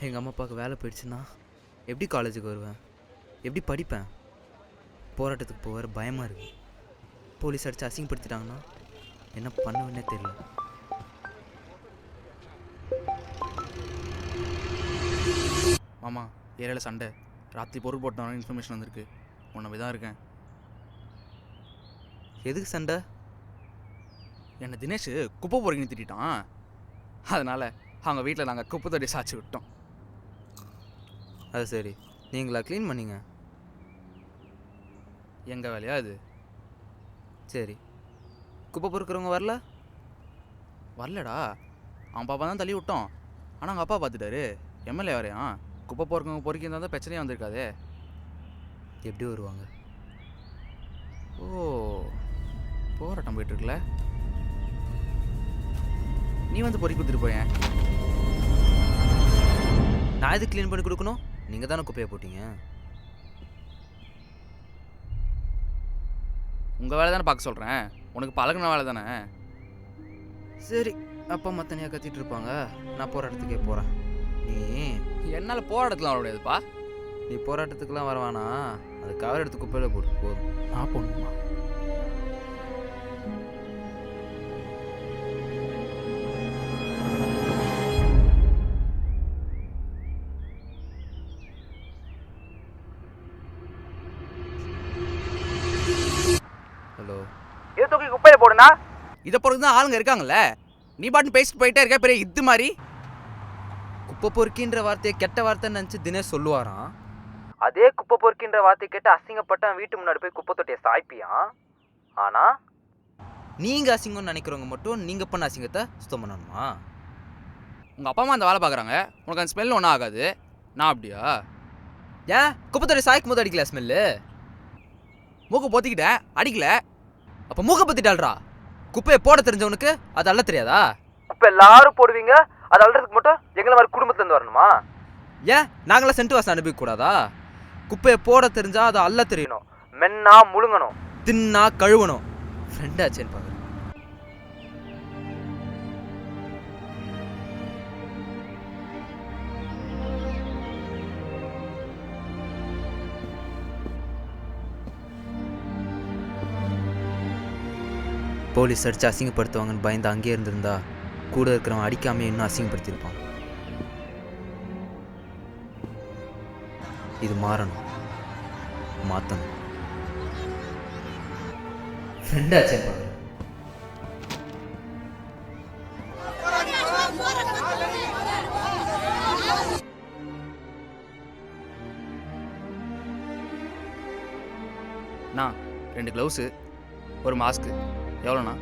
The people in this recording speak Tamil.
எங்கள் அம்மா அப்பாவுக்கு வேலை போயிடுச்சுன்னா எப்படி காலேஜுக்கு வருவேன், எப்படி படிப்பேன்? போராட்டத்துக்கு போகிற பயமாக இருக்குது. போலீஸ் அடித்து அசிங்கப்படுத்திட்டாங்கன்னா என்ன பண்ணுவேன்னே தெரியல. மாமா, ஏரியாவில் சண்டை. ராத்திரி பொருள் போட்டவன இன்ஃபர்மேஷன் வந்திருக்கு. உன்னை போய் தான் இருக்கேன். எதுக்கு சண்டை? என்னை தினேஷ் குப்பை பொறுக்கின்னு திட்டான். அதனால் அவங்க வீட்டில் நாங்கள் குப்பை தொட்டி சாய்ச்சி விட்டோம். அது சரி, நீங்களா க்ளீன் பண்ணிங்க? எங்கள் வேலையா அது? சரி, குப்பை பொறுக்கிறவங்க வரல? வரலடா, அவன் பாப்பா தான் தள்ளி விட்டோம். ஆனால் அவங்க அப்பா பார்த்துட்டாரு. எம்எல்ஏ வரையான். குப்பை பொறுக்கவங்க பொறுக்கி இருந்தால் தான் பிரச்சனையே வந்திருக்காதே. எப்படி வருவாங்க? ஓ, போராட்டம் போயிட்டுருக்குல. நீ வந்து பொறுக்கி கொடுத்துட்டு போயேன். நான் எது க்ளீன் பண்ணி கொடுக்கணும்? நீங்கள் தானே குப்பையை போட்டீங்க. உங்கள் வேலை தானே பார்க்க சொல்கிறேன். உனக்கு பழகின வேலை தானே. சரி, அப்பா அம்மா தனியாக கத்திட்டு இருப்பாங்க, நான் போராட்டத்துக்கே போகிறேன். நீ என்னால் போராட்டத்துலாம் வர முடியாதுப்பா. நீ போராட்டத்துக்குலாம் வரவானா, அது கவர் எடுத்து குப்பையில் போட்டு போதும். நான் போகணுமா? ஹலோ, இதை தூக்கி குப்பையில போடுனா? இதை பொறுத்து தான் ஆளுங்க இருக்காங்கல்ல. நீ பாட்டு பேசிட்டு போயிட்டே இருக்க. பெரிய இது மாதிரி குப்பை பொறுக்கின்ற வார்த்தையை கெட்ட வார்த்தைன்னு நினச்சி தினேஷ் சொல்லுவாராம். அதே குப்பை பொறுக்கின்ற வார்த்தையை கேட்டு அசிங்கப்பட்டான் வீட்டு முன்னாடி போய் குப்பை தொட்டியை சாய்ப்பியான். ஆனால் நீங்கள் அசிங்கம்னு நினைக்கிறவங்க மட்டும் நீங்கள் பண்ண அசிங்கத்தை சுத்தம் பண்ணணுமா? உங்கள் அப்பா அம்மா அந்த வேலை பார்க்குறாங்க, உனக்கு அந்த ஸ்மெல் ஒன்றும் ஆகாது. நான் அப்படியா? ஏன் குப்பை தொட்டி சாய்க்கும் போது அடிக்கல ஸ்மெல்லு? மூக்கை பொத்திக்கிட்டேன், அடிக்கல. அப்போ மூக்கை பற்றிட்டாள்ரா. குப்பையை போட தெரிஞ்சவனுக்கு அது அள்ள தெரியாதா? குப்பை எல்லாரும் போடுவீங்க, அது அள்ளுறதுக்கு மட்டும் எங்களை மாதிரி குடும்பத்துலேருந்து வரணுமா? ஏன் நாங்களாம் சென்ட் வாசம் அனுப்பிக்கூடாதா? குப்பையை போட தெரிஞ்சா அதை அள்ள தெரியணும், மென்னா முழுங்கணும், தின்னா கழுவணும். ஃப்ரெண்டாச்சேன்னு பாருங்க. போலீஸ் அடித்து அசிங்கப்படுத்துவாங்கன்னு பயந்து அங்கேயே இருந்திருந்தா கூட இருக்கிறவன் அடிக்காமே இன்னும் அசிங்கப்படுத்தியிருப்பான். இது மாறணும், மாற்றணும். ஃப்ரெண்டாச்சே பாரு. நான் 2 க்ளவுஸு, ஒரு மாஸ்க்கு. எவ்வளோண்ணா?